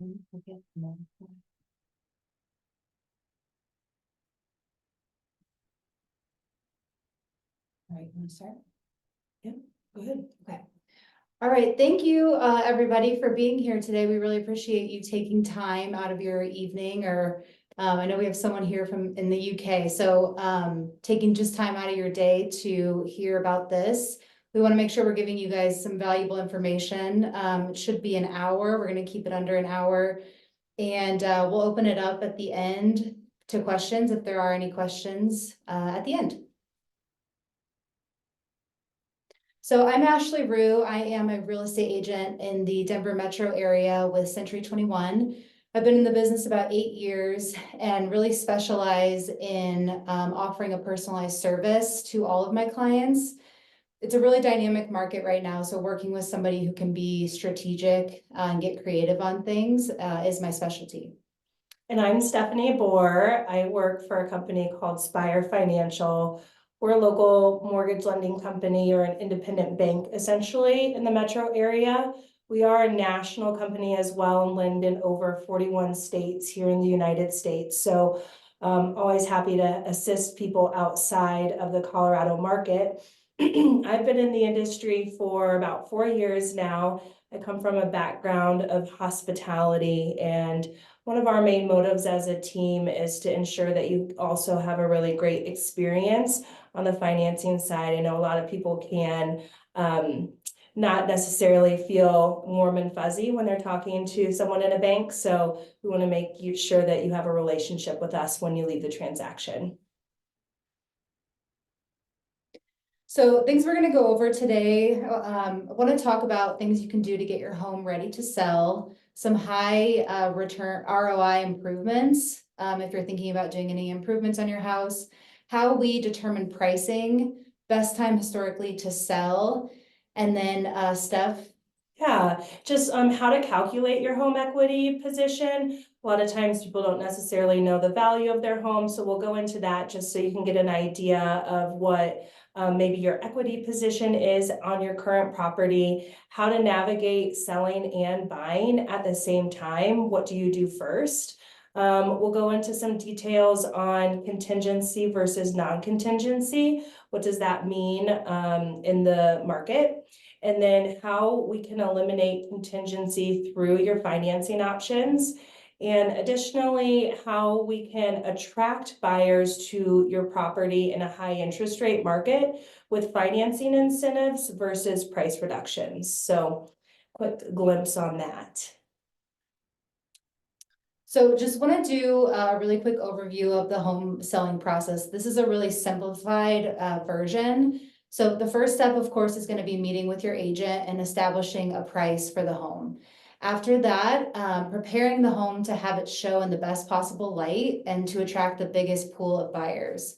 Okay. All right, you want to start? Yeah, go ahead. Okay. All right, thank you, everybody, for being here today. We really appreciate you taking time out of your evening, or I know we have someone here from in the UK, so taking just time out of your day to hear about this. We want to make sure we're giving you guys some valuable information. It should be an hour. We're going to keep it under an hour, and we'll open it up at the end to questions if there are any questions at the end. So I'm Ashley Rue. I am a real estate agent in the Denver metro area with Century 21. I've been in the business about 8 years and really specialize in offering a personalized service to all of my clients. It's a really dynamic market right now, so working with somebody who can be strategic and get creative on things is my specialty. And I'm Stephanie Bohr. I work for a company called Spire Financial. We're a local mortgage lending company or an independent bank, essentially, in the metro area. We are a national company as well and lend in over 41 states here in the United States. So always happy to assist people outside of the Colorado market. I've been in the industry for about 4 years now. I come from a background of hospitality, and one of our main motives as a team is to ensure that you also have a really great experience on the financing side. I know a lot of people can not necessarily feel warm and fuzzy when they're talking to someone in a bank. So we want to make sure that you have a relationship with us when you leave the transaction. So things we're going to go over today, I want to talk about things you can do to get your home ready to sell, some high return ROI improvements, if you're thinking about doing any improvements on your house, how we determine pricing, best time historically to sell, and then Steph. Yeah, just how to calculate your home equity position. A lot of times people don't necessarily know the value of their home, so we'll go into that just so you can get an idea of what maybe your equity position is on your current property, how to navigate selling and buying at the same time. What do you do first? We'll go into some details on contingency versus non-contingency. What does that mean in the market? And then how we can eliminate contingency through your financing options. And additionally, how we can attract buyers to your property in a high interest rate market with financing incentives versus price reductions. So quick glimpse on that. So just want to do a really quick overview of the home selling process. This is a really simplified version. So the first step, of course, is going to be meeting with your agent and establishing a price for the home. After that, preparing the home to have it show in the best possible light and to attract the biggest pool of buyers.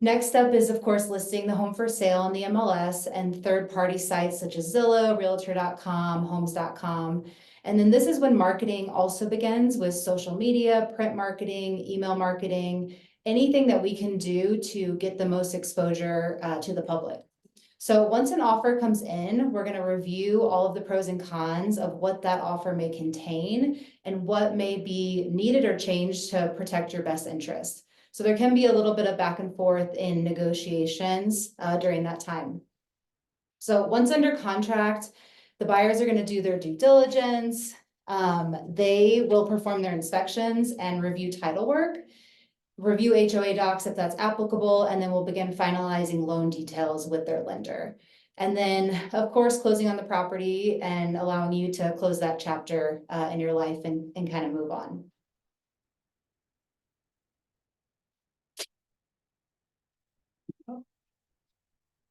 Next up is, of course, listing the home for sale on the MLS and third-party sites such as Zillow, Realtor.com, Homes.com. And then this is when marketing also begins with social media, print marketing, email marketing, anything that we can do to get the most exposure to the public. So once an offer comes in, we're going to review all of the pros and cons of what that offer may contain and what may be needed or changed to protect your best interest. So there can be a little bit of back and forth in negotiations during that time. So once under contract, the buyers are going to do their due diligence. They will perform their inspections and review title work, review HOA docs if that's applicable, and then we'll begin finalizing loan details with their lender. And then, of course, closing on the property and allowing you to close that chapter in your life and kind of move on.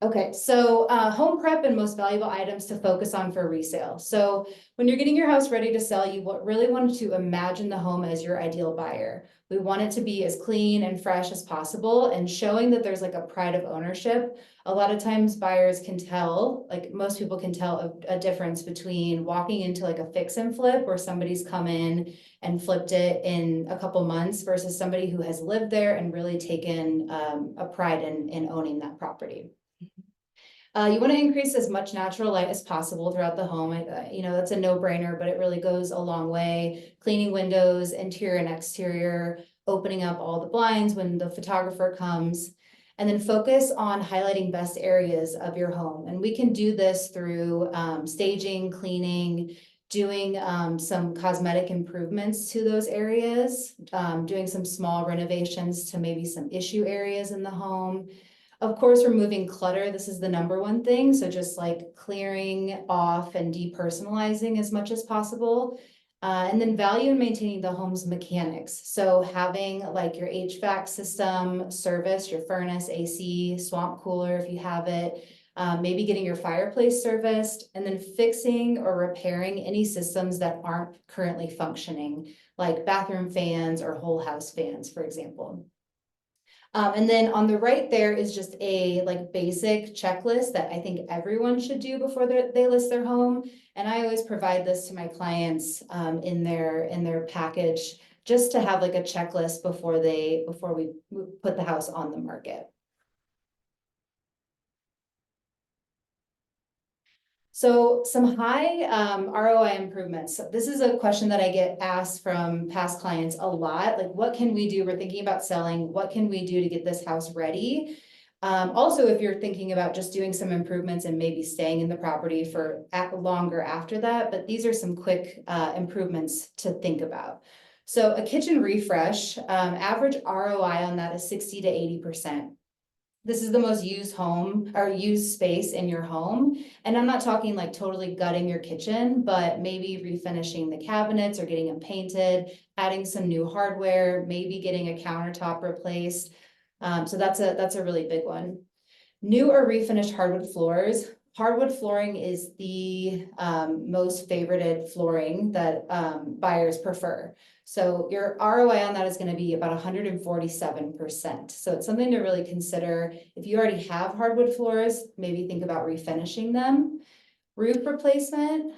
Okay, so home prep and most valuable items to focus on for resale. So when you're getting your house ready to sell, you really want to imagine the home as your ideal buyer. We want it to be as clean and fresh as possible and showing that there's like a pride of ownership. A lot of times buyers can tell, like most people can tell a difference between walking into like a fix and flip where somebody's come in and flipped it in a couple months versus somebody who has lived there and really taken a pride in owning that property. You want to increase as much natural light as possible throughout the home. You know, that's a no-brainer, but it really goes a long way. Cleaning windows, interior and exterior, opening up all the blinds when the photographer comes. And then focus on highlighting best areas of your home. And we can do this through staging, cleaning, doing some cosmetic improvements to those areas, doing some small renovations to maybe some issue areas in the home. Of course, removing clutter, this is the number one thing. So just like clearing off and depersonalizing as much as possible. And then value in maintaining the home's mechanics. So having like your HVAC system serviced, your furnace, AC, swamp cooler if you have it, maybe getting your fireplace serviced, and then fixing or repairing any systems that aren't currently functioning, like bathroom fans or whole house fans, for example. And then on the right there is just a like basic checklist that I think everyone should do before they list their home. And I always provide this to my clients in their package just to have like a checklist before we put the house on the market. So some high ROI improvements. So this is a question that I get asked from past clients a lot. Like, what can we do? We're thinking about selling. What can we do to get this house ready? Also, if you're thinking about just doing some improvements and maybe staying in the property for longer after that, but these are some quick improvements to think about. So a kitchen refresh, average ROI on that is 60 to 80%. This is the most used home or used space in your home. And I'm not talking like totally gutting your kitchen, but maybe refinishing the cabinets or getting them painted, adding some new hardware, maybe getting a countertop replaced. So that's a really big one. New or refinished hardwood floors. Hardwood flooring is the most favorited flooring that buyers prefer. So your ROI on that is going to be about 147%. So it's something to really consider. If you already have hardwood floors, maybe think about refinishing them. Roof replacement.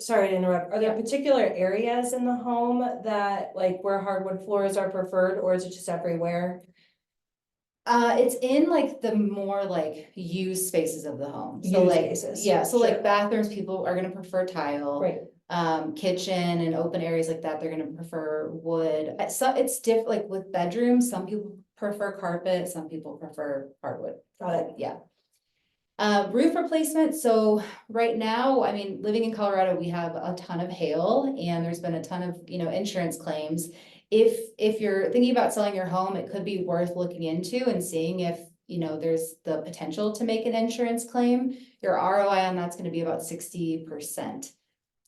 Sorry to interrupt, are there Yeah. particular areas in the home that like where hardwood floors are preferred, or is it just everywhere? It's in like the more like used spaces of the home. So Used like, spaces, yeah, so sure. like bathrooms, people are gonna prefer tile. Right. Kitchen and open areas like that, they're gonna prefer wood. So it's different, like with bedrooms, some people prefer carpet, some people prefer hardwood. Got it. Yeah. Roof replacement. So right now, I mean, living in Colorado, we have a ton of hail and there's been a ton of, insurance claims. If you're thinking about selling your home, it could be worth looking into and seeing if, there's the potential to make an insurance claim. Your ROI on that's going to be about 60%.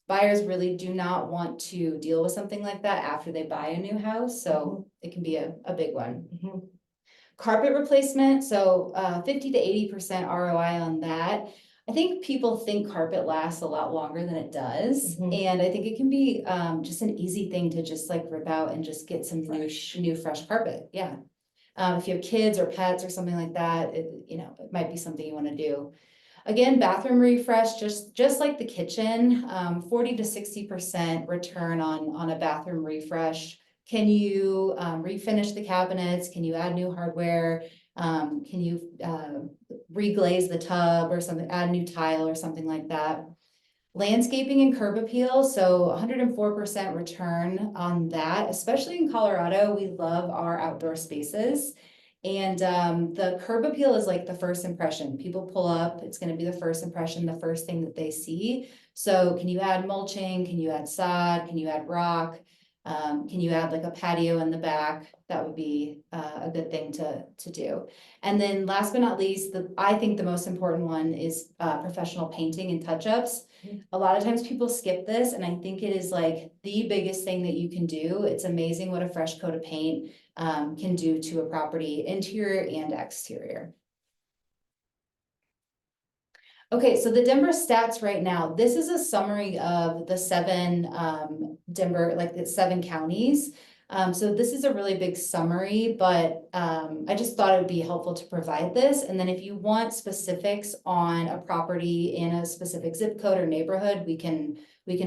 Buyers really do not want to deal with something like that after they buy a new house, so it can be a big one. Carpet replacement, so 50 to 80% ROI on that. I think people think carpet lasts a lot longer than it does. And I think it can be just an easy thing to just like rip out and just get some new fresh carpet. Yeah. If you have kids or pets or something like that, it might be something you want to do. Again, bathroom refresh, just like the kitchen, 40 to 60% return on a bathroom refresh. Can you refinish the cabinets? Can you add new hardware? Can you reglaze the tub or something, add new tile or something like that? Landscaping and curb appeal, so 104% return on that, especially in Colorado. We love our outdoor spaces. And the curb appeal is like the first impression. People pull up, it's going to be the first impression, the first thing that they see. So can you add mulching? Can you add sod? Can you add rock? Can you add like a patio in the back? That would be a good thing to do. And then last but not least, I think the most important one is professional painting and touch-ups. A lot of times people skip this, and I think it is like the biggest thing that you can do. It's amazing what a fresh coat of paint can do to a property, interior and exterior. Okay, so the Denver stats right now, this is a summary of the 7 Denver, like the 7 counties. So this is a really big summary, but I just thought it would be helpful to provide this. And then if you want specifics on a property in a specific zip code or neighborhood, we can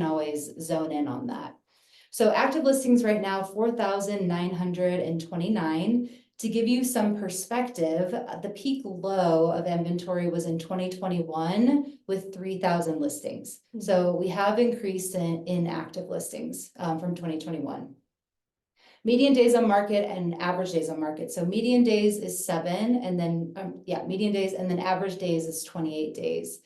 always zone in on that. So active listings right now, 4,929. To give you some perspective, the peak low of inventory was in 2021 with 3,000 listings. So we have increased in active listings from 2021. Median days on market and average days on market. So median days is 7, and then, median days, and then average days is 28 days.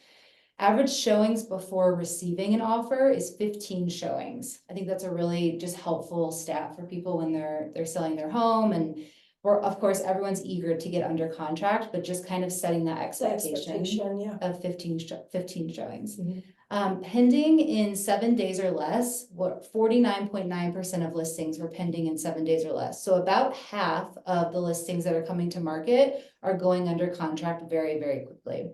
Average showings before receiving an offer is 15 showings. I think that's a really just helpful stat for people when they're selling their home, and of course, everyone's eager to get under contract, but just kind of setting that expectation Yeah. of 15 showings. Mhm. Pending in 7 days or less, 49.9% of listings were pending in 7 days or less. So about half of the listings that are coming to market are going under contract very, very quickly.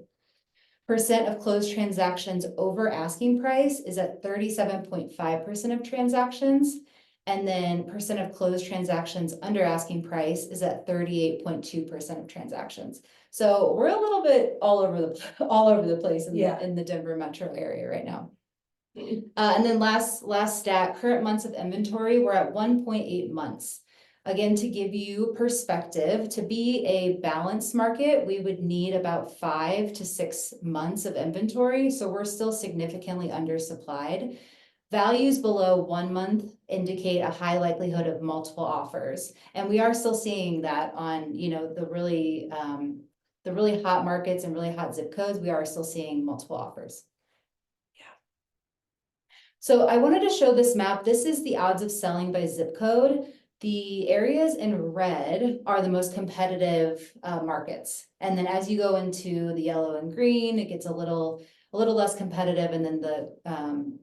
Percent of closed transactions over asking price is at 37.5% of transactions. And then percent of closed transactions under asking price is at 38.2% of transactions. So we're a little bit all over the place in the Denver metro area right now. And then last stat, current months of inventory, we're at 1.8 months. Again, to give you perspective, to be a balanced market, we would need about 5 to 6 months of inventory. So we're still significantly undersupplied. Values below 1 month indicate a high likelihood of multiple offers. And we are still seeing that on, the really hot markets and really hot zip codes. We are still seeing multiple offers. So I wanted to show this map. This is the odds of selling by zip code. The areas in red are the most competitive markets. And then as you go into the yellow and green, it gets a little less competitive. And then the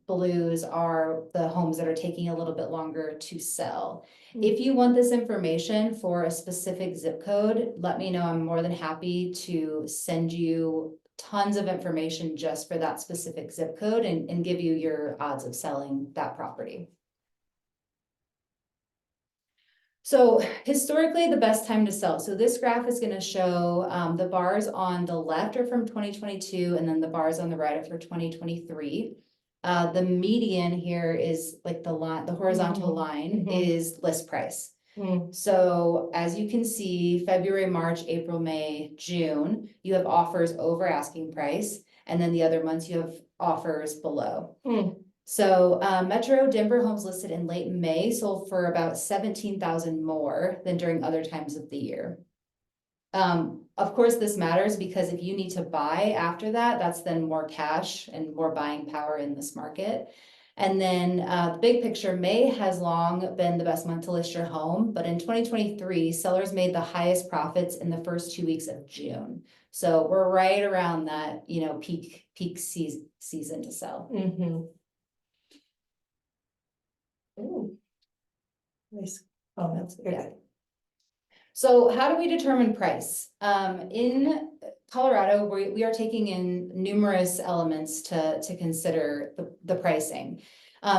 blues are the homes that are taking a little bit longer to sell. If you want this information for a specific zip code, let me know. I'm more than happy to send you tons of information just for that specific zip code and give you your odds of selling that property. So historically, the best time to sell. So this graph is going to show the bars on the left are from 2022, and then the bars on the right are for 2023. The median here is like the line, the horizontal line is list price. So as you can see, February, March, April, May, June, you have offers over asking price. And then the other months you have offers below. So Metro Denver homes listed in late May sold for about 17,000 more than during other times of the year. Of course, this matters because if you need to buy after that, that's then more cash and more buying power in this market. And then the big picture, May has long been the best month to list your home, but in 2023, sellers made the highest profits in the first 2 weeks of June. So we're right around that, peak season to sell. Ooh. Nice. Oh, that's good. Yeah. So how do we determine price? In Colorado, we are taking in numerous elements to consider the pricing.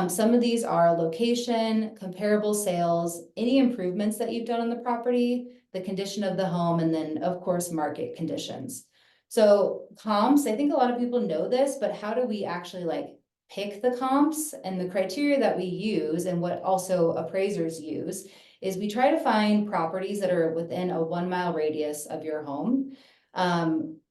Some of these are location, comparable sales, any improvements that you've done on the property, the condition of the home, and then of course, market conditions. So comps, I think a lot of people know this, but how do we actually pick the comps? And the criteria that we use and what also appraisers use is we try to find properties that are within a 1 mile radius of your home,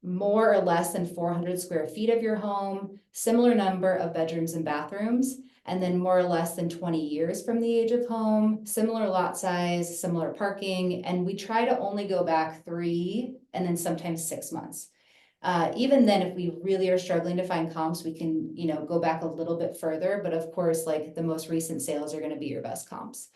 more or less than 400 square feet of your home, similar number of bedrooms and bathrooms, and then more or less than 20 years from the age of home, similar lot size, similar parking, and we try to only go back 3 and then sometimes 6 months. Even then, if we really are struggling to find comps, we can, go back a little bit further, but of course, the most recent sales are going to be your best comps.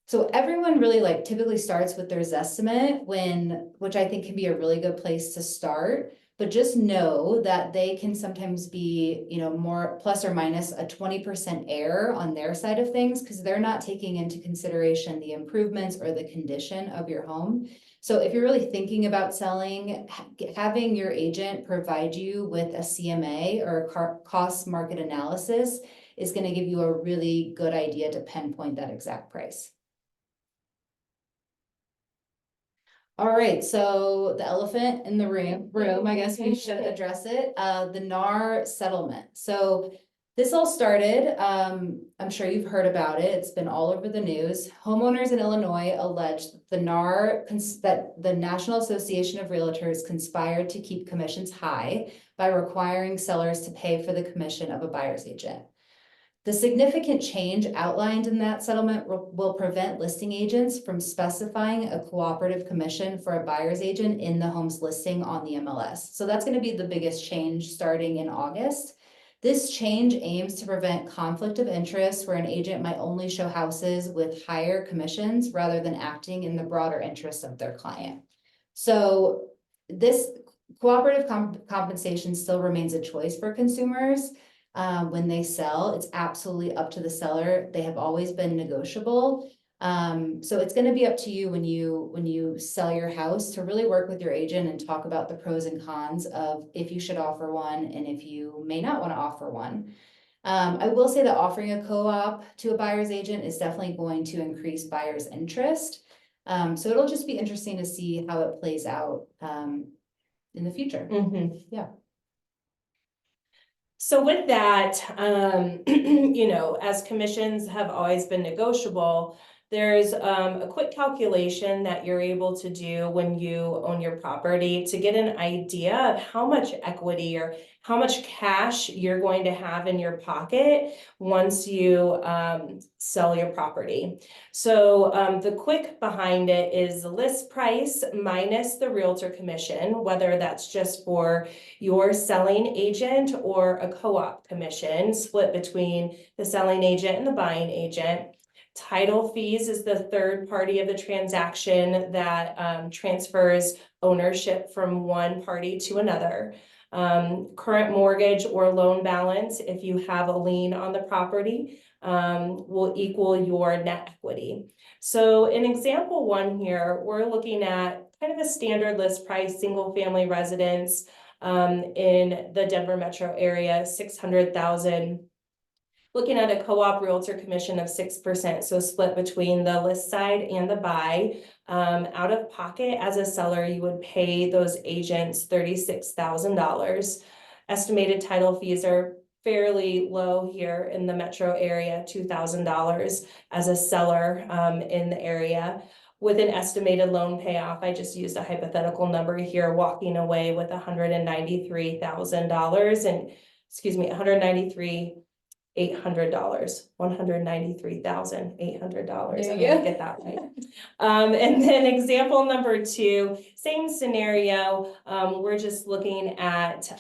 So everyone really typically starts with their Zestimate which I think can be a really good place to start, but just know that they can sometimes be, more plus or minus a 20% error on their side of things because they're not taking into consideration the improvements or the condition of your home. So if you're really thinking about selling, having your agent provide you with a CMA or a cost market analysis is going to give you a really good idea to pinpoint that exact price. All right, so the elephant in the room, I guess we should address it, the NAR settlement. So This all started, I'm sure you've heard about it. It's been all over the news. Homeowners in Illinois allege that the National Association of Realtors conspired to keep commissions high by requiring sellers to pay for the commission of a buyer's agent. The significant change outlined in that settlement will prevent listing agents from specifying a cooperative commission for a buyer's agent in the home's listing on the MLS. So that's going to be the biggest change starting in August. This change aims to prevent conflict of interest where an agent might only show houses with higher commissions rather than acting in the broader interests of their client. So this cooperative compensation still remains a choice for consumers. When they sell, it's absolutely up to the seller. They have always been negotiable. So it's going to be up to you when you sell your house to really work with your agent and talk about the pros and cons of if you should offer one and if you may not want to offer one. I will say that offering a co-op to a buyer's agent is definitely going to increase buyers' interest. So it'll just be interesting to see how it plays out in the future. Yeah. So with that, you know, as commissions have always been negotiable, there's a quick calculation that you're able to do when you own your property to get an idea of how much equity or how much cash you're going to have in your pocket once you sell your property. So the quick behind it is the list price minus the realtor commission, whether that's just for your selling agent or a co-op commission split between the selling agent and the buying agent. Title fees is the third party of the transaction that transfers ownership from one party to another. Current mortgage or loan balance, if you have a lien on the property, will equal your net equity. So in example one here, we're looking at kind of a standard list price, single family residence in the Denver metro area, 600,000. Looking at a co-op realtor commission of 6%, so split between the list side and the buy. Out of pocket as a seller, you would pay those agents $36,000. Estimated title fees are fairly low here in the metro area, $2,000 as a seller in the area. With an estimated loan payoff, I just used a hypothetical number here, walking away with $193,000 and $193,800, $193,800. I'm gonna get that right. And then example number two, same scenario. We're just looking at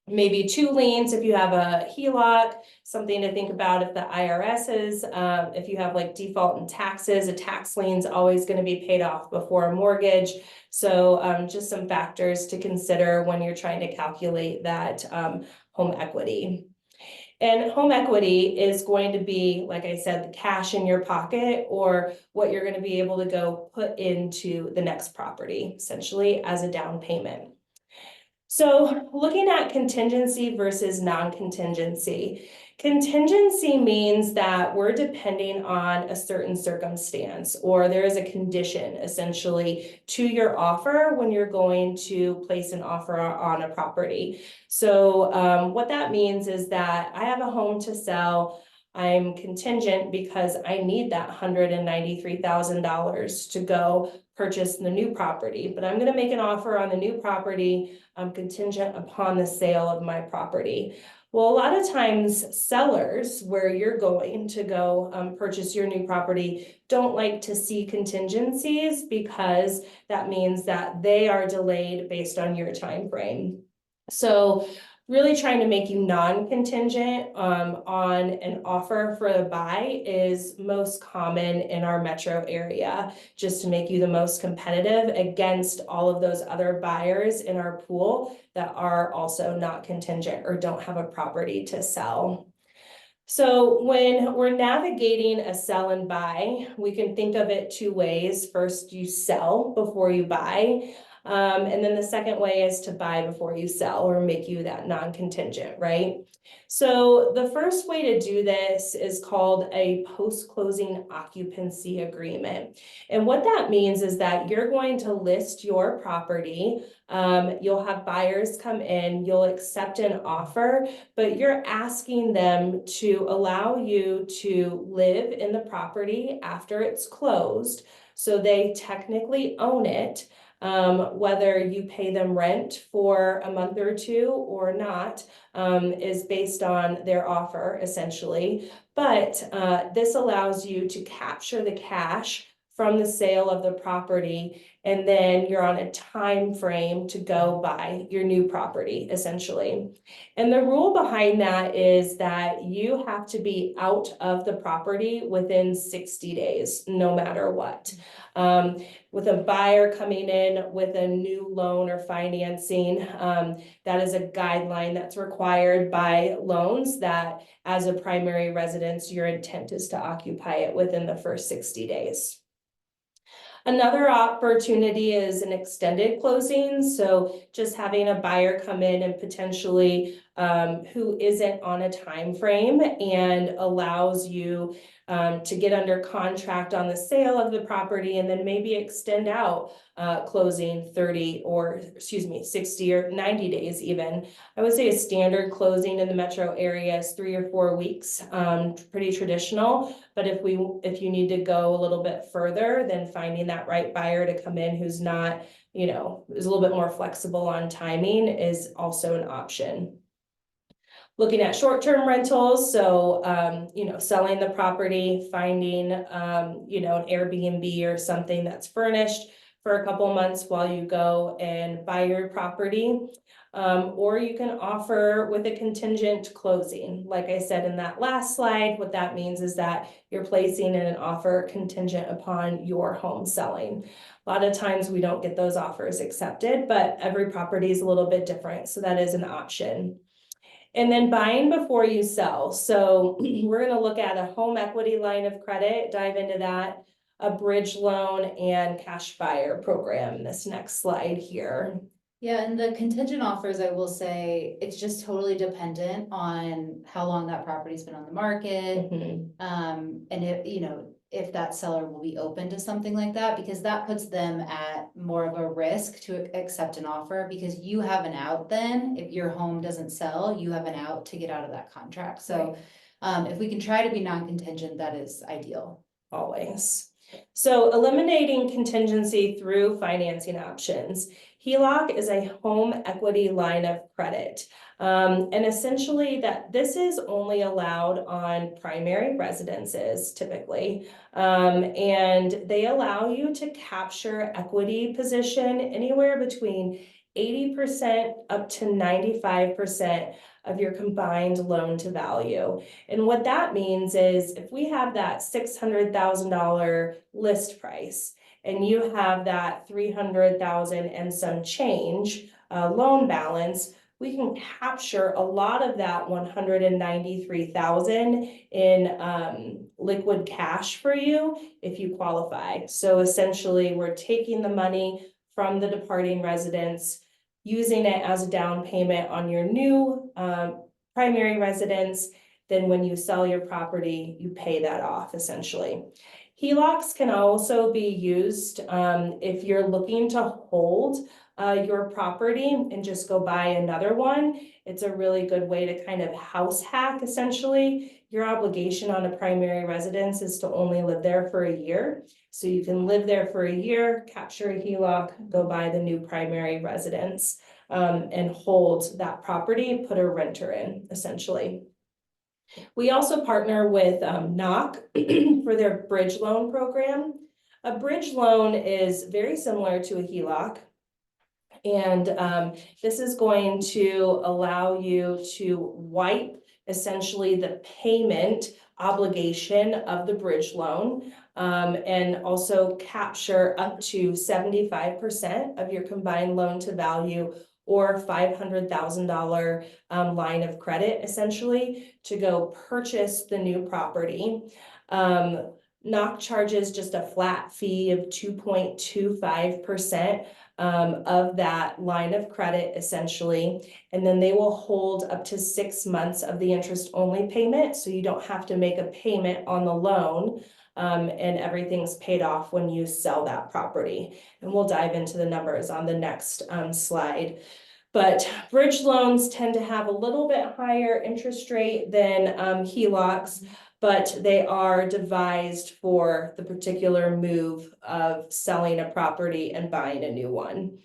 maybe two liens if you have a HELOC, something to think about if the IRS is, if you have like default in taxes, a tax lien is always going to be paid off before a mortgage. So just some factors to consider when you're trying to calculate that home equity. And home equity is going to be, like I said, the cash in your pocket or what you're going to be able to go put into the next property, essentially as a down payment. So looking at contingency versus non-contingency. Contingency means that we're depending on a certain circumstance or there is a condition essentially to your offer when you're going to place an offer on a property. So what that means is that I have a home to sell. I'm contingent because I need that $193,000 to go purchase the new property, but I'm going to make an offer on the new property contingent upon the sale of my property. Well, a lot of times sellers where you're going to go purchase your new property don't like to see contingencies because that means that they are delayed based on your time frame. So really trying to make you non-contingent on an offer for a buy is most common in our metro area, just to make you the most competitive against all of those other buyers in our pool that are also not contingent or don't have a property to sell. So when we're navigating a sell and buy, we can think of it two ways. First, you sell before you buy. And then the second way is to buy before you sell, or make you that non-contingent, right? So the first way to do this is called a post-closing occupancy agreement. And what that means is that you're going to list your property. You'll have buyers come in, you'll accept an offer, but you're asking them to allow you to live in the property after it's closed. So they technically own it. Whether you pay them rent for a month or two or not, is based on their offer, essentially. But this allows you to capture the cash from the sale of the property, and then you're on a time frame to go buy your new property, essentially. And the rule behind that is that you have to be out of the property within 60 days, no matter what. With a buyer coming in with a new loan or financing, that is a guideline that's required by loans, that as a primary residence, your intent is to occupy it within the first 60 days. Another opportunity is an extended closing. So just having a buyer come in and potentially who isn't on a time frame, and allows you to get under contract on the sale of the property, and then maybe extend out closing 60 or 90 days even. I would say a standard closing in the metro area is 3 or 4 weeks, pretty traditional. But if you need to go a little bit further, then finding that right buyer to come in who's not, is a little bit more flexible on timing is also an option. Looking at short-term rentals, so, selling the property, finding, an Airbnb or something that's furnished for a couple months while you go and buy your property. Or you can offer with a contingent closing. Like I said in that last slide, what that means is that you're placing in an offer contingent upon your home selling. A lot of times we don't get those offers accepted, but every property is a little bit different, so that is an option. And then buying before you sell. So we're going to look at a home equity line of credit, dive into that, a bridge loan, and cash buyer program, this next slide here. Yeah, and the contingent offers, I will say, it's just totally dependent on how long that property's been on the market. And if that seller will be open to something like that, because that puts them at more of a risk to accept an offer, because you have an out then. If your home doesn't sell, you have an out to get out of that contract. So if we can try to be non-contingent, that is ideal. Always. So eliminating contingency through financing options. HELOC is a home equity line of credit. And essentially this is only allowed on primary residences typically. And they allow you to capture equity position anywhere between 80% up to 95% of your combined loan to value. And what that means is if we have that $600,000 list price, and you have that 300,000 and some change loan balance, we can capture a lot of that 193,000 in liquid cash for you if you qualify. So essentially, we're taking the money from the departing residence, using it as a down payment on your new primary residence. Then when you sell your property, you pay that off essentially. HELOCs can also be used if you're looking to hold your property and just go buy another one. It's a really good way to kind of house hack essentially. Your obligation on a primary residence is to only live there for a year. So you can live there for a year, capture a HELOC, go buy the new primary residence, and hold that property, put a renter in essentially. We also partner with NOC for their bridge loan program. A bridge loan is very similar to a HELOC. And this is going to allow you to wipe essentially the payment obligation of the bridge loan, and also capture up to 75% of your combined loan to value, or $500,000 line of credit essentially to go purchase the new property. NOC charges just a flat fee of 2.25% of that line of credit essentially. And then they will hold up to 6 months of the interest only payment. So you don't have to make a payment on the loan. And everything's paid off when you sell that property. And we'll dive into the numbers on the next slide. But bridge loans tend to have a little bit higher interest rate than HELOCs, but they are devised for the particular move of selling a property and buying a new one.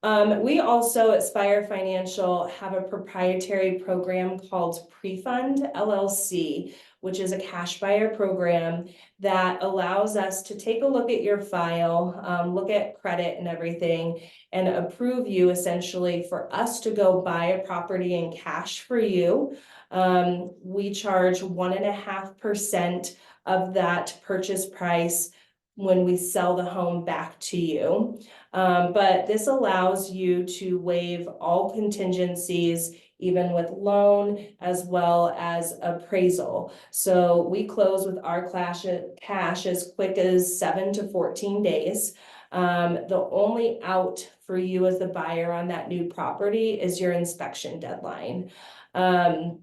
We also at Spire Financial have a proprietary program called Prefund LLC, which is a cash buyer program that allows us to take a look at your file, look at credit and everything, and approve you essentially for us to go buy a property in cash for you. We charge 1.5% of that purchase price when we sell the home back to you. But this allows you to waive all contingencies, even with loan as well as appraisal. So we close with our cash as quick as 7 to 14 days. The only out for you as the buyer on that new property is your inspection deadline. And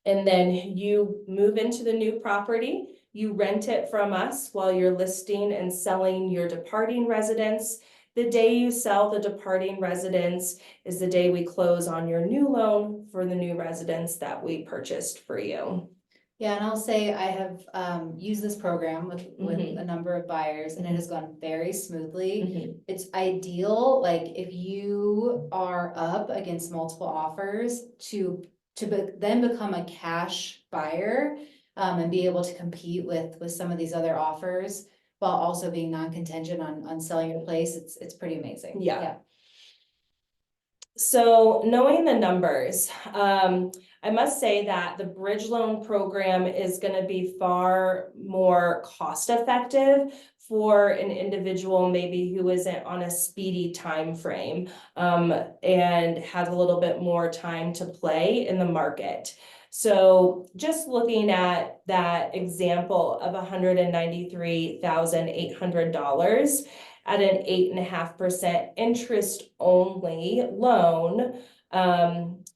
then you move into the new property. You rent it from us while you're listing and selling your departing residence. The day you sell the departing residence is the day we close on your new loan for the new residence that we purchased for you. Yeah, and I'll say I have used this program with Mhm. a number of buyers, and it has gone very smoothly. Mhm. It's ideal, like if you are up against multiple offers to then become a cash buyer and be able to compete with some of these other offers while also being non-contingent on selling your place. It's pretty amazing. Yeah. So knowing the numbers, I must say that the bridge loan program is going to be far more cost effective for an individual maybe who isn't on a speedy time frame and has a little bit more time to play in the market. So just looking at that example of $193,800 at an 8.5% interest only loan,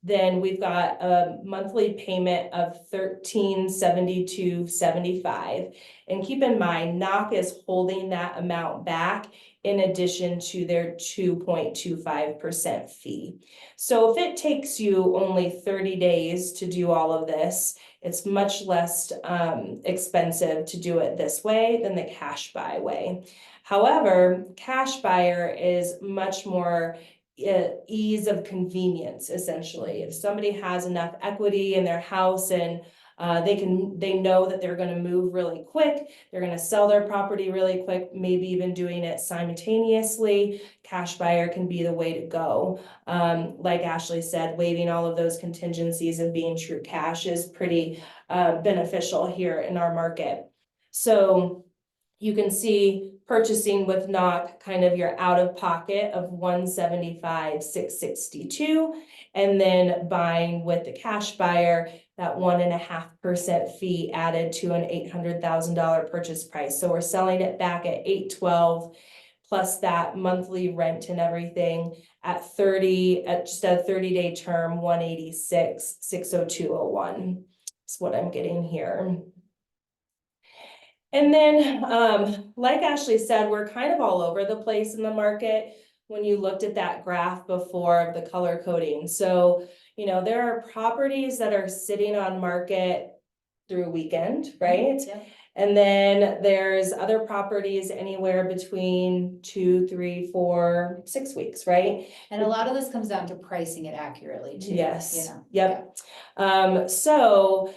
then we've got a monthly payment of $1,372.75. And keep in mind, NOC is holding that amount back in addition to their 2.25% fee. So if it takes you only 30 days to do all of this, it's much less expensive to do it this way than the cash buy way. However, cash buyer is much more ease of convenience, essentially. If somebody has enough equity in their house and they know that they're going to move really quick, they're going to sell their property really quick, maybe even doing it simultaneously, cash buyer can be the way to go. Like Ashley said, waiving all of those contingencies and being true cash is pretty beneficial here in our market. So you can see purchasing with NOC kind of your out of pocket of $175,662, and then buying with the cash buyer, that 1.5% fee added to an $800,000 purchase price. So we're selling it back at $812 plus that monthly rent and everything at just a 30-day term, $186,602.01 is what I'm getting here. And then, like Ashley said, we're kind of all over the place in the market when you looked at that graph before of the color coding. So, there are properties that are sitting on market through weekend, right? Yeah. And then there's other properties anywhere between 2, 3, 4, 6 weeks, right? And a lot of this comes down to pricing it accurately too. Yes. Yep. Yeah. So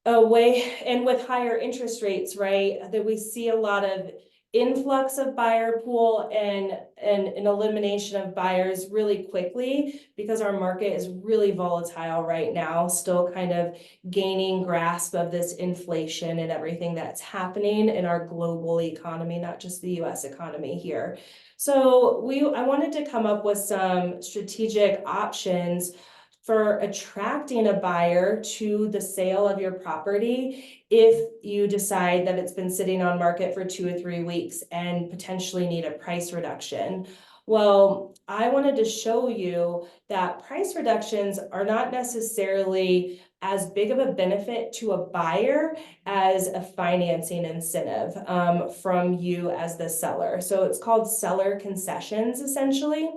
and with higher interest rates, right, that we see a lot of influx of buyer pool and an elimination of buyers really quickly because our market is really volatile right now, still kind of gaining grasp of this inflation and everything that's happening in our global economy, not just the US economy here. So I wanted to come up with some strategic options for attracting a buyer to the sale of your property if you decide that it's been sitting on market for 2 or 3 weeks and potentially need a price reduction. Well, I wanted to show you that price reductions are not necessarily as big of a benefit to a buyer as a financing incentive from you as the seller. So it's called seller concessions, essentially.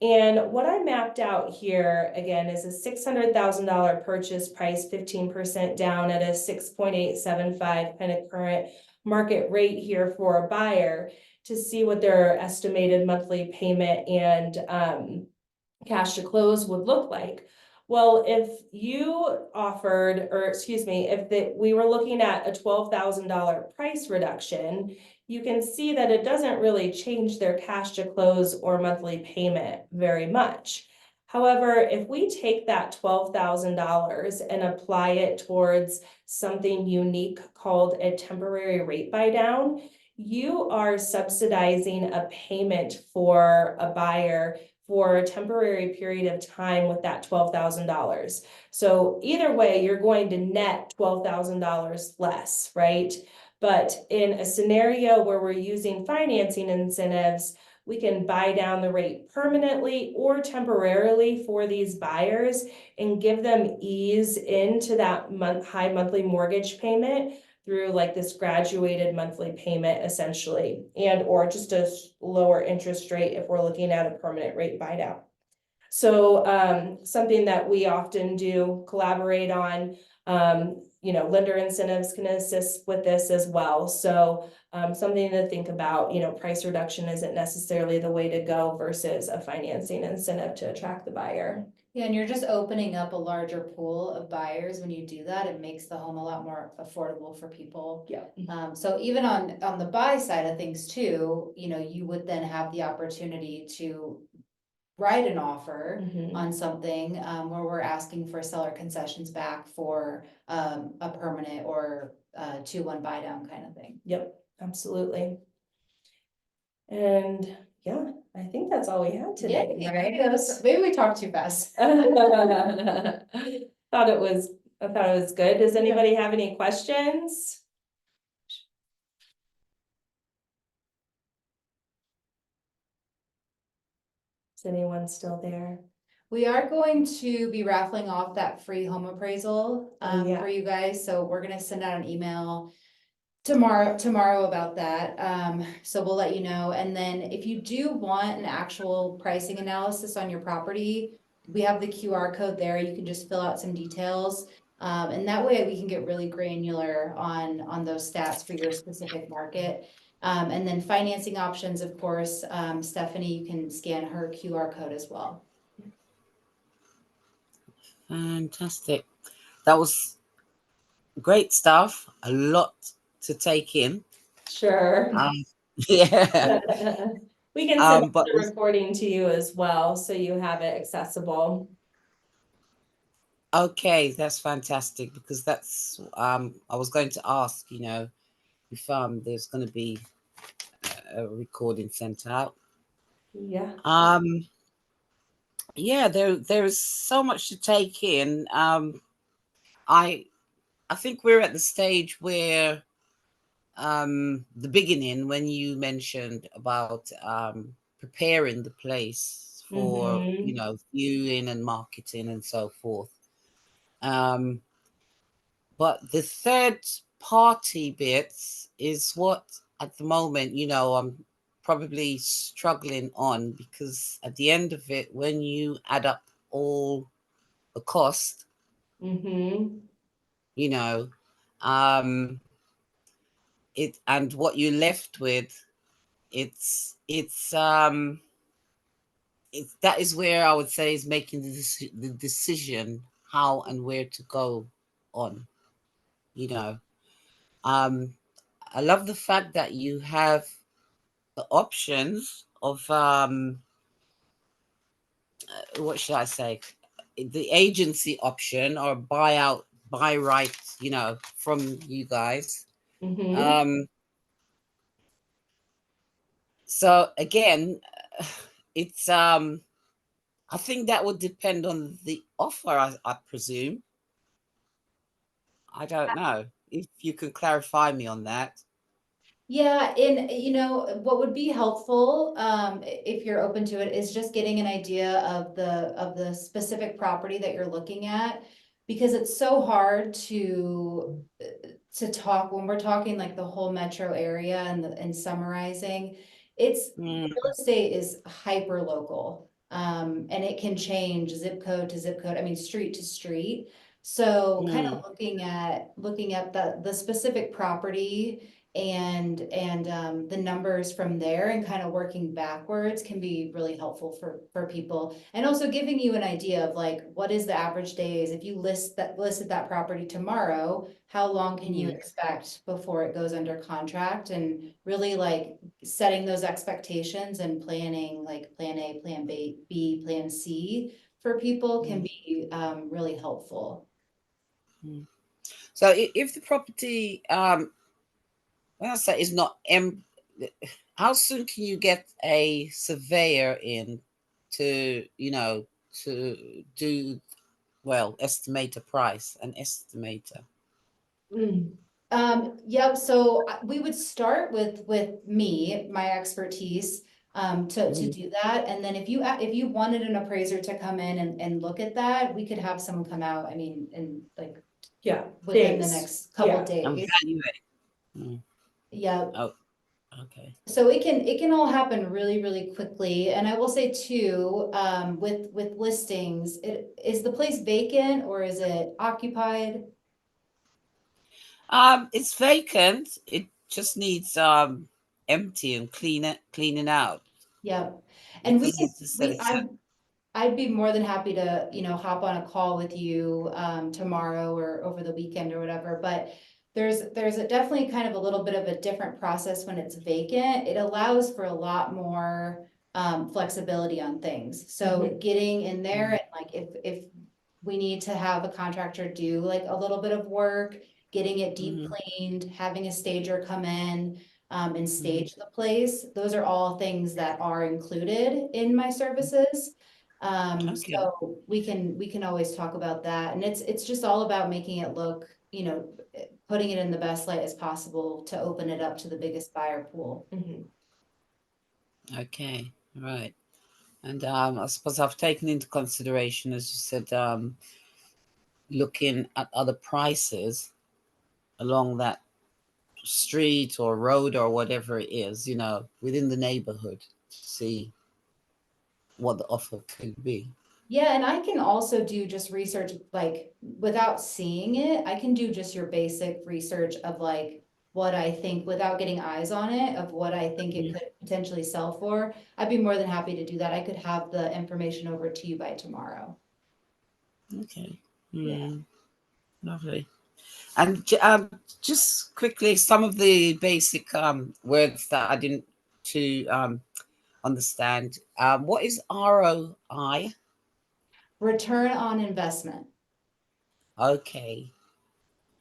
And what I mapped out here, again, is a $600,000 purchase price, 15% down at a 6.875 kind of current market rate here for a buyer, to see what their estimated monthly payment and cash to close would look like. Well, if you offered, or excuse me, if we were looking at a $12,000 price reduction, you can see that it doesn't really change their cash to close or monthly payment very much. However, if we take that $12,000 and apply it towards something unique called a temporary rate buy down, you are subsidizing a payment for a buyer for a temporary period of time with that $12,000. So either way, you're going to net $12,000 less, right? But in a scenario where we're using financing incentives, we can buy down the rate permanently or temporarily for these buyers and give them ease into that high monthly mortgage payment through like this graduated monthly payment essentially, and or just a lower interest rate if we're looking at a permanent rate buy down. So something that we often do collaborate on, lender incentives can assist with this as well. So something to think about, price reduction isn't necessarily the way to go versus a financing incentive to attract the buyer. Yeah, and you're just opening up a larger pool of buyers when you do that. It makes the home a lot more affordable for people. Yeah. So even on the buy side of things too, you would then have the opportunity to write an offer on something where we're asking for seller concessions back for a permanent or 2-1 buy down kind of thing. Yep, absolutely. And yeah, I think that's all we had today. Yeah, right? Maybe we talked too fast. I thought it was good. Does anybody have any questions? Is anyone still there? We are going to be raffling off that free home appraisal Yeah. for you guys. So we're gonna send out an email tomorrow about that. So we'll let you know. And then if you do want an actual pricing analysis on your property, we have the QR code there. You can just fill out some details. And that way we can get really granular on those stats for your specific market. And then financing options, of course, Stephanie, you can scan her QR code as well. Fantastic. That was great stuff. A lot to take in. Sure. Yeah. We can send but the recording to you as well, so you have it accessible. Okay, that's fantastic, because that's I was going to ask, if there's going to be a recording sent out. Yeah. Yeah, there's so much to take in. I think we're at the stage where the beginning, when you mentioned about preparing the place for viewing and marketing and so forth. But the third party bits is what at the moment, I'm probably struggling on, because at the end of it, when you add up all the cost, it, and what you're left with, it's that is where I would say is making the decision how and where to go on. I love the fact that you have the options of what should I say, the agency option or buy right, from you guys. So again, it's I think that would depend on the offer, I presume. I don't know. If you can clarify me on that. Yeah, and what would be helpful, if you're open to it, is just getting an idea of the specific property that you're looking at. Because it's so hard to talk when we're talking like the whole metro area and summarizing. It's Mm, real estate is hyper local. And it can change zip code to zip code, I mean, street to street. So kind of mm, looking at the specific property and the numbers from there and kind of working backwards can be really helpful for people. And also giving you an idea of like, what is the average days? If you listed that property tomorrow, how long can you mm, expect before it goes under contract? And really like setting those expectations and planning like plan A, plan B, plan C for people can mm, be really helpful. mm. So if the property, when I say is not how soon can you get a surveyor in to, to do, well, estimate a price, an estimator? Mm. Yep, so we would start with me, my expertise, to Mm, do that. And then if you wanted an appraiser to come in and look at that, we could have someone come out, I mean, in like Yeah, within the days. next couple Yeah. and days. evaluate. Mm, Yeah, oh, okay. so it can all happen really, really quickly. And I will say too, with listings, is the place vacant or is it occupied? It's vacant. It just needs empty and cleaning out Yeah. And we because can, it's a we, it's a, I'd be more than happy to, hop on a call with you tomorrow or over the weekend or whatever, but there's definitely kind of a little bit of a different process when it's vacant. It allows for a lot more flexibility on things. So getting in there mm, and like if we need to have a contractor do like a little bit of work, getting it deep mhm, cleaned, having a stager come in and mhm. stage the place, those are all things that are included in my services. Okay. So we can always talk about that. And it's just all about making it look, putting it in the best light as possible to open it up to the biggest buyer pool. Mhm. Okay. Right. And I suppose I've taken into consideration, as you said, looking at other prices along that street or road or whatever it is, within the neighborhood to see what the offer could be. Yeah, and I can also do just research, like without seeing it, I can do just your basic research of like what I think without getting eyes on it, of what I think it Mhm. could potentially sell for. I'd be more than happy to do that. I could have the information over to you by tomorrow. Okay. Yeah. Lovely. And just quickly, some of the basic words that I didn't to understand. What is ROI? Return on investment. Okay.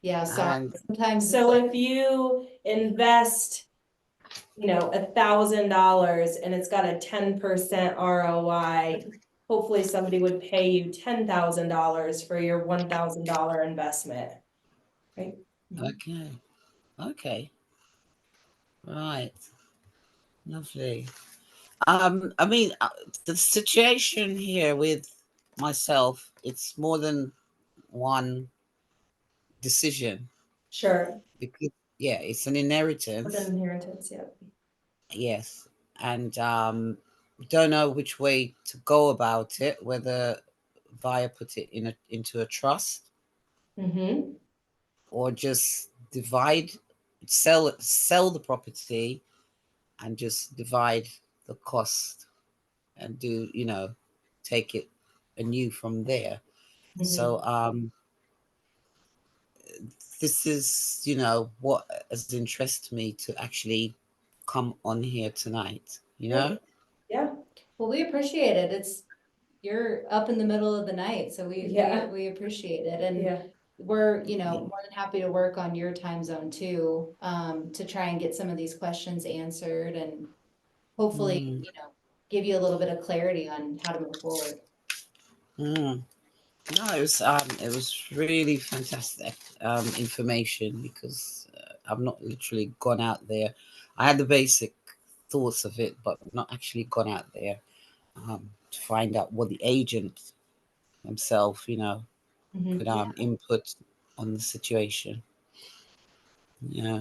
Yeah, sorry. And Sometimes it's So like, if you invest, $1,000 and it's got a 10% ROI, hopefully somebody would pay you $10,000 for your $1,000 investment, right? okay. Okay. Right. Lovely. I mean, the situation here with myself, it's more than one decision Sure, because, yeah, it's an with an inheritance. inheritance, yeah. Yes. And don't know which way to go about it, whether via put it into a trust Mm-hmm. or just divide, sell the property and just divide the cost and do, take it anew from there. Mm-hmm. So this is, what has interested me to actually come on here tonight. Great. Yeah, well, we appreciate it. You're up in the middle of the night, so we yeah, we appreciate it. And yeah. we're, Yeah. more than happy to work on your time zone too, to try and get some of these questions answered and hopefully, Mm, give you a little bit of clarity on how to move forward. Mm. No, it was really fantastic information because I've not literally gone out there. I had the basic thoughts of it, but not actually gone out there to find out what the agent himself, could input on the situation. Yeah.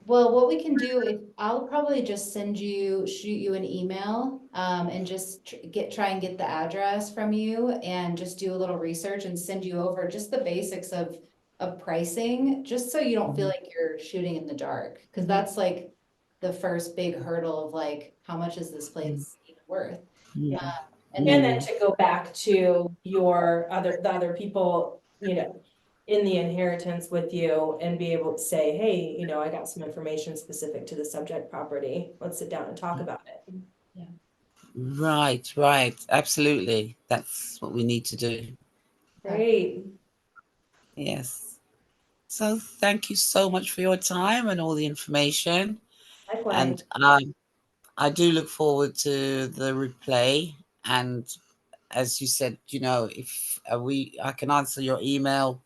Well, what we can do, if I'll probably just shoot you an email, and just try and get the address from you and just do a little research and send you over just the basics of pricing, just so you don't feel like you're shooting in the dark. Cause that's like the first big hurdle of like, how much is this place even worth? Yeah. And And then then to go back to the other people, in the inheritance with you and be able to say, hey, I got some information specific to the subject property. Let's sit down and talk about it. Right, right. Absolutely. That's what we need to do. Great. Yes. So thank you so much for your time and all the information. Likewise. And I do look forward to the replay. And as you said, if I can answer your email.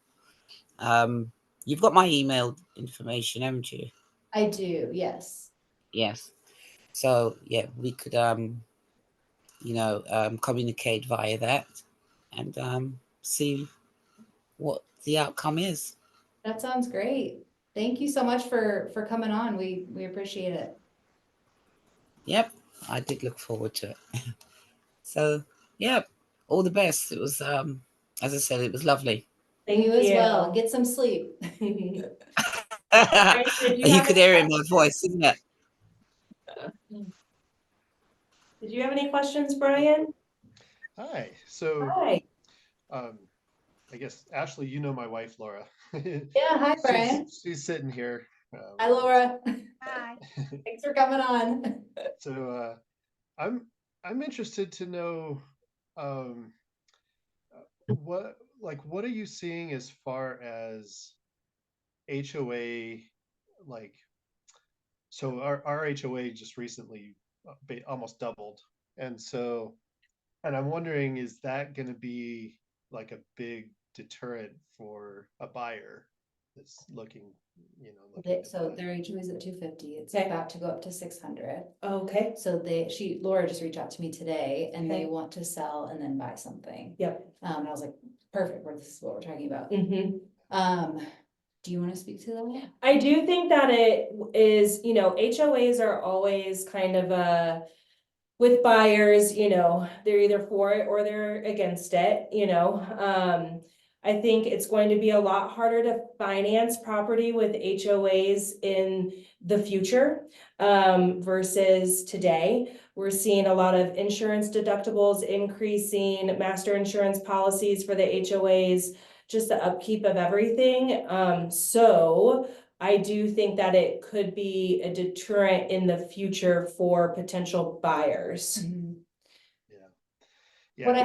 You've got my email information, haven't you? I do, yes. Yes. So yeah, we could communicate via that and see what the outcome is. That sounds great. Thank you so much for coming on. We appreciate it. Yep, I did look forward to it. So yeah, all the best. It was as I said, it was lovely. You as well. Get some sleep. You Did you have could hear it in my voice, isn't it? Did you have any questions, Brian? Hi. So, Hi. I guess Ashley, you know my wife Laura. Yeah, hi, Brian. She's sitting here. Hi, Laura. Hi. Thanks for coming on. So, I'm interested to know, um, what are you seeing as far as HOA, like, so our HOA just recently almost doubled, and so. And I'm wondering, is that going to be like a big deterrent for a buyer that's looking to So buy? their HOA is at 250. It's Okay. about to go up to 600. Okay. So Laura just reached out to me today and they Okay. want to sell and then buy something. Yep. And I was like, perfect, this is what we're talking about. Do you want to speak to that? I do think that it is, HOAs are always kind of with buyers, they're either for it or they're against it, I think it's going to be a lot harder to finance property with HOAs in the future, versus today. We're seeing a lot of insurance deductibles increasing, master insurance policies for the HOAs, just the upkeep of everything. So I do think that it could be a deterrent in the future for potential buyers. Yeah. Yeah. What I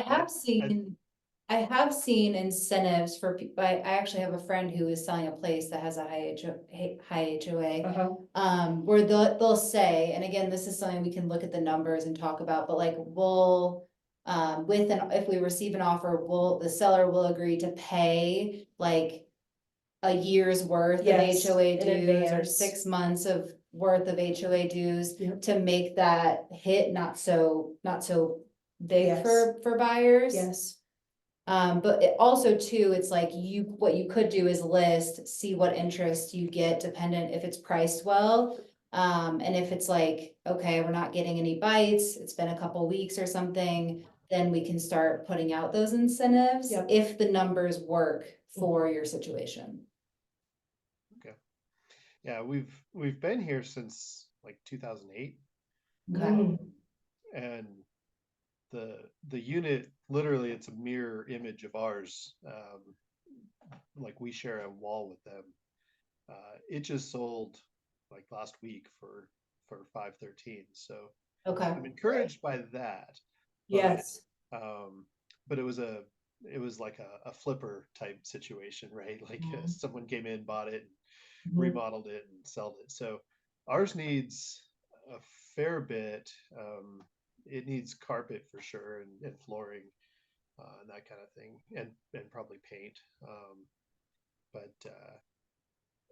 have seen incentives for people. I actually have a friend who is selling a place that has a high HOA. Where they'll say, and again, this is something we can look at the numbers and talk about, but like if we receive an offer, the seller will agree to pay like a year's worth of HOA in dues or advance. 6 months of worth of HOA dues Yep. to make that hit not so big Yes. for buyers. Yes. But also too, it's like what you could do is see what interest you get dependent if it's priced well. And if it's like, okay, we're not getting any bites, it's been a couple weeks or something, then we can start putting out those incentives Yep. if the numbers work for your situation. Okay. Yeah, we've been here since like 2008, Okay. and the unit, literally, it's a mirror image of ours. Like, we share a wall with them. It just sold like last week for 513. So Okay. I'm encouraged by that. Yes. But it was like a flipper type situation, right? Like, someone came in, bought it, remodeled it, and sold it. So ours needs a fair bit. It needs carpet for sure, and flooring. and that kind of thing, and probably paint. But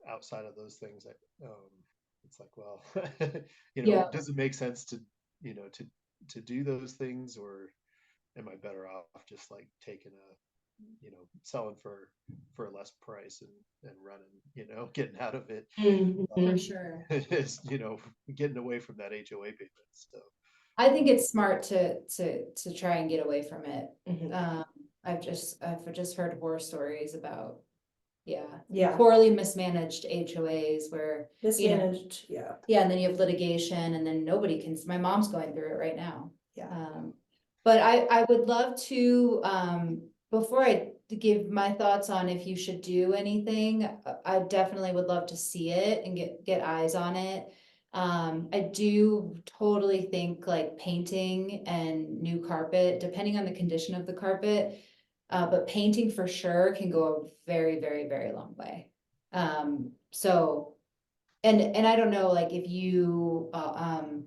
outside of those things, it's like, well, Yeah. does it make sense to, to do those things, or am I better off just like taking selling for a less price and running, getting out of it, For Mhm. sure. is, getting away from that HOA payment. So I think it's smart to try and get away from it. Mhm. I've just heard horror stories about, yeah, Yeah, poorly mismanaged HOAs where, mismanaged, yeah, yeah, and then you have litigation and then nobody can, my mom's going through it right now. yeah. But I would love to, before I give my thoughts on if you should do anything, I definitely would love to see it and get eyes on it. I do totally think like painting and new carpet, depending on the condition of the carpet. But painting for sure can go a very, very, very long way. So, and I don't know, like if you,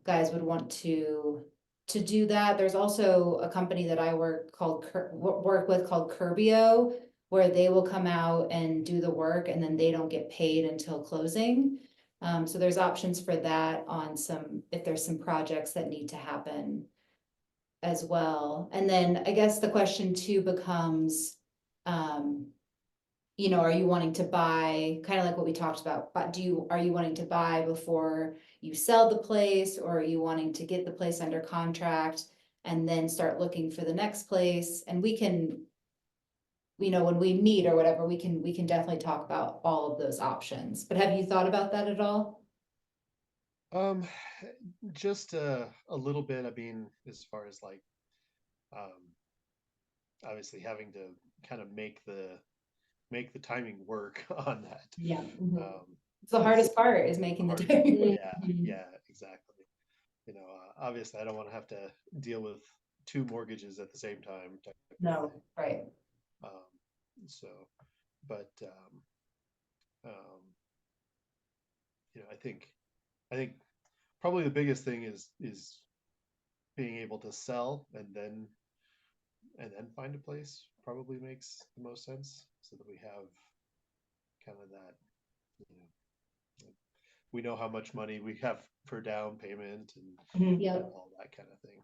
guys would want to do that. There's also a company that I work with called Curbio, where they will come out and do the work and then they don't get paid until closing. So there's options for that on if there's some projects that need to happen as well. And then I guess the question too becomes, um, are you wanting to buy, kind of like what we talked about, but are you wanting to buy before you sell the place, or are you wanting to get the place under contract and then start looking for the next place? And we can, when we meet or whatever, we can definitely talk about all of those options. But have you thought about that at all? um just a little bit. I mean, as far as like, um obviously having to kind of make the timing work on that. Yeah. Um, It's the because hardest part is making the hard, time. yeah, Mhm. yeah, exactly. Obviously I don't want to have to deal with two mortgages at the same time type of No, thing. Right. Um, so, but um, I think probably the biggest thing is being able to sell and then find a place probably makes the most sense, so that we have kind of that, you know we know how much money we have for down payment Mhm. Yeah. and all that kind of thing.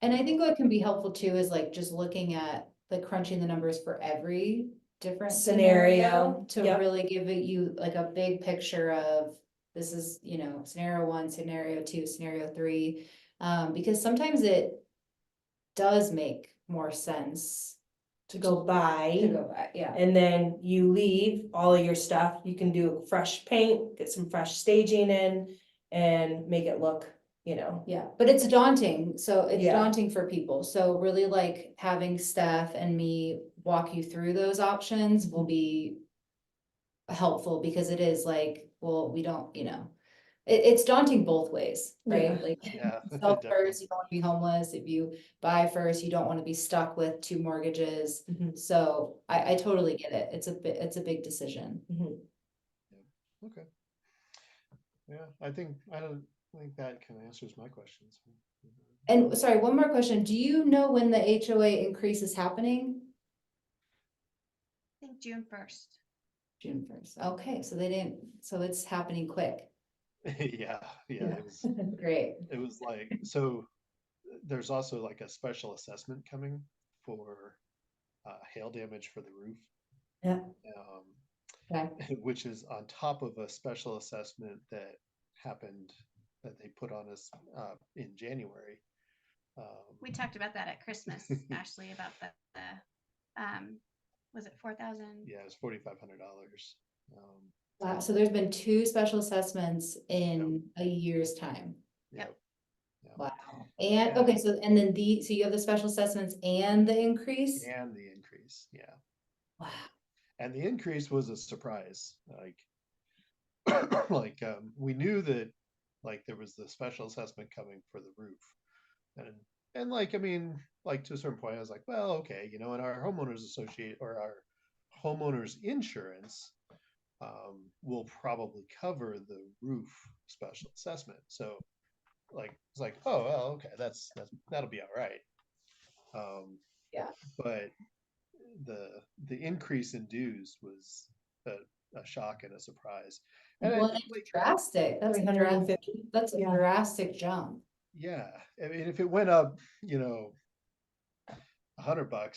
And I think what can be helpful too is like just looking at like crunching the numbers for every different scenario Scenario, to yep. really give you like a big picture of this is, scenario one, scenario two, scenario three. Because sometimes it does make more sense To go to buy, go back, yeah. and then you leave all of your stuff, you can do fresh paint, get some fresh staging in, and make it look, Yeah, but it's daunting, so it's Yeah. daunting for people, so really like having Steph and me walk you through those options will be helpful, because it is like, well, we don't, it's daunting both ways, right? Yeah. Like, Yeah, sell definitely. first, you don't want to be homeless. If you buy first, you don't want to be stuck with two mortgages. Mhm. So I totally get it. It's a big decision. Mhm. Yeah. Okay. Yeah, I think that kind of answers my questions. And sorry, one more question. Do you know when the HOA increase is happening? I think June 1st. June 1st. Okay, so it's happening quick. Yeah, yeah, Yeah. Great. it was like, so there's also like a special assessment coming for hail damage for the roof, Yeah. Okay. which is on top of a special assessment that happened, that they put on us in January. We talked about that at Christmas, Ashley, about the was it 4,000? Yeah, it was $4,500. Wow, so there's been two special assessments in a year's time. Yep. Yep. Wow. And, Yeah. okay, so, and then so you have the special assessments and the increase? And the increase, yeah. Wow. And the increase was a surprise. Like, we knew that like there was the special assessment coming for the roof, and like, I mean, like, to a certain point I was like, well, okay, and our homeowners associate, or our homeowners insurance will probably cover the roof special assessment. So like, it's like, oh well, okay, that'll be all right. Yeah. But the increase in dues was a shock and a surprise. And Well, it's drastic. That's a 350. that's a Yeah. drastic jump. yeah, I mean, if it went up, $100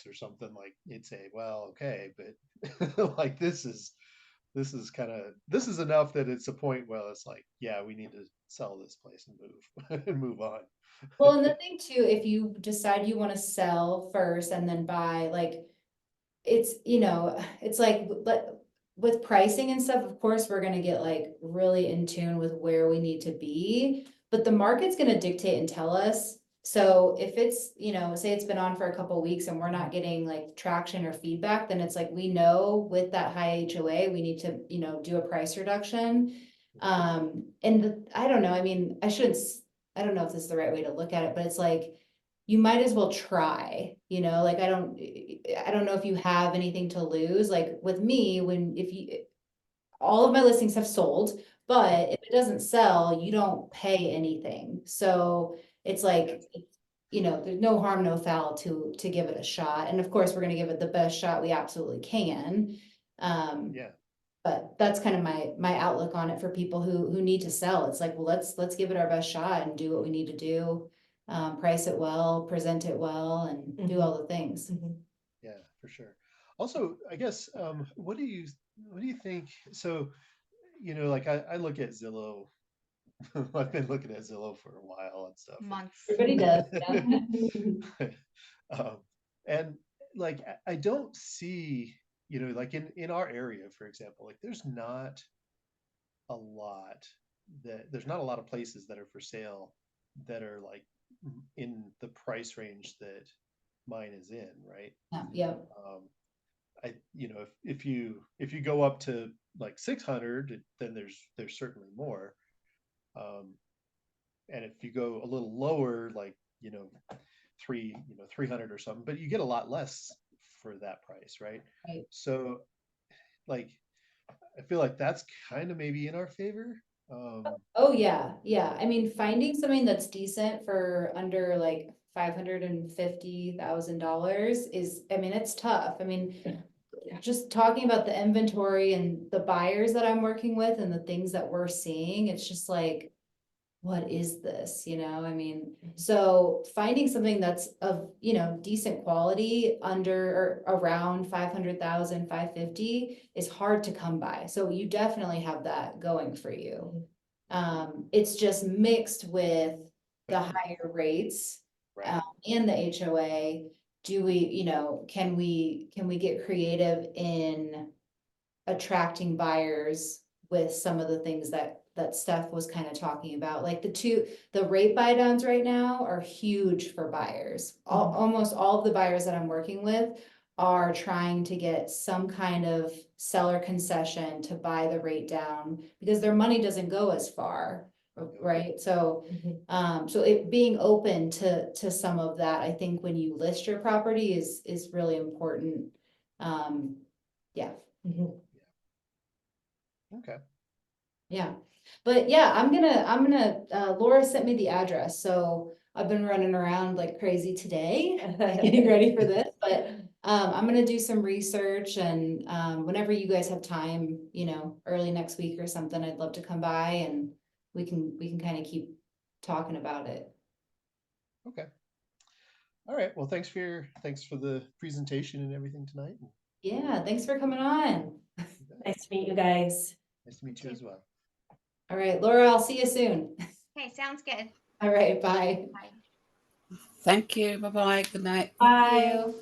or something, like you'd say, well, okay, but like this is this is enough that it's a point where it's like, yeah, we need to sell this place and move and move on. Well, and the thing too, if you decide you want to sell first and then buy, like, it's, it's like, but with pricing and stuff, of course, we're gonna get like really in tune with where we need to be. But the market's gonna dictate and tell us. So if it's, say it's been on for a couple weeks and we're not getting like traction or feedback, then it's like, we know with that high HOA, we need to, do a price reduction. I don't know, I mean, I don't know if this is the right way to look at it, but it's like, you might as well try, like, I don't know if you have anything to lose, like with me, all of my listings have sold, but if it doesn't sell, you don't pay anything. So it's like, there's no harm, no foul to give it a shot. And of course, we're gonna give it the best shot we absolutely can. Yeah. But that's kind of my outlook on it for people who need to sell. It's like, well, let's give it our best shot and do what we need to do. Price it well, present it well, and do all the things. Yeah, for sure. Also, I guess, what do you think? So, like I look at Zillow. I've been looking at Zillow for a while and stuff. Months. Everybody does. Yeah. um, and like I don't see, like in our area, for example, like there's not there's not a lot of places that are for sale that are like in the price range that mine is in, right? Yeah. If you go up to like 600, then there's certainly more. And if you go a little lower, like, 300 or something, but you get a lot less for that price, right? Right. So like, I feel like that's kind of maybe in our favor. Oh, yeah, yeah. I mean, finding something that's decent for under like $550,000 is, I mean, it's tough. I mean, just talking about the inventory and the buyers that I'm working with and the things that we're seeing, it's just like, what is this? I mean, so finding something that's of, decent quality under or around 500,000, 550 is hard to come by. So you definitely have that going for you. It's just mixed with the higher rates, Right. and the HOA. Do we, can we get creative in attracting buyers with some of the things that Steph was kind of talking about? Like the rate buy downs right now are huge for buyers. Almost all of the buyers that I'm working with are trying to get some kind of seller concession to buy the rate down because their money doesn't go as far, right? So so it being open to some of that, I think when you list your property is really important. Yeah. Okay. Yeah, but yeah, I'm gonna, Laura sent me the address, so I've been running around like crazy today, getting ready for this, but I'm gonna do some research and whenever you guys have time, early next week or something, I'd love to come by and we can kind of keep talking about it. Okay. All right. Well, thanks for the presentation and everything tonight. Yeah, thanks for coming on. Nice to meet you guys. Nice to meet you as well. All right, Laura, I'll see you soon. Okay, sounds good. All right, bye. Bye. Thank you. Bye bye. Good night. Bye. Thank you.